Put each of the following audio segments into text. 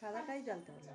সাদাটাই জ্বালতে হবে।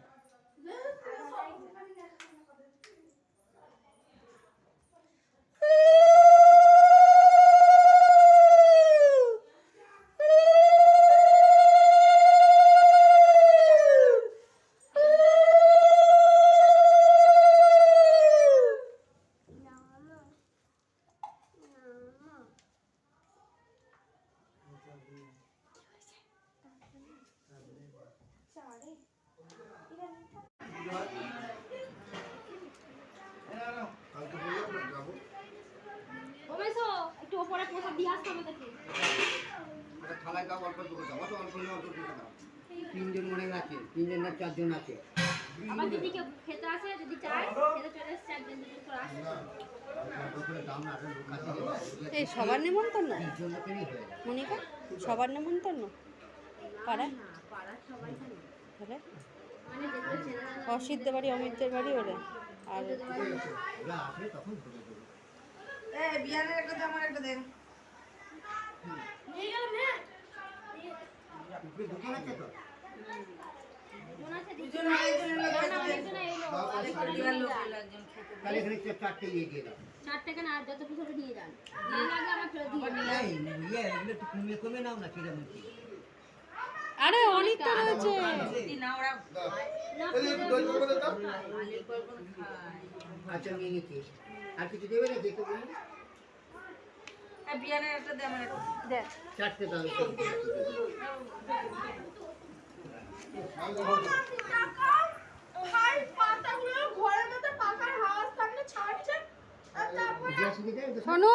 তিনজন মনে আছে, তিনজন না চারজন আছে। আবার যদি কেউ খেতে আসে, যদি চায় খেতে চলে এসছে একজন দুজন করে আসে। এই সবার নেমন্তন্ন মনিকা, সবার নেমন্তন্ন পাড়ায় অসিতদের বাড়ি, অমিতদের বাড়ি ওরে আর চারটে কেন আর যত কিছু নিয়ে যান, কমে নাও না কিরম। আরে অনেকটা রয়েছে। আচ্ছা নিয়ে নিচ্ছি। আর কিছু দেবে না? দেখতে বলি বিয়ানের একটা দে, আমার একটা দেখ চারটে দাও। শোনো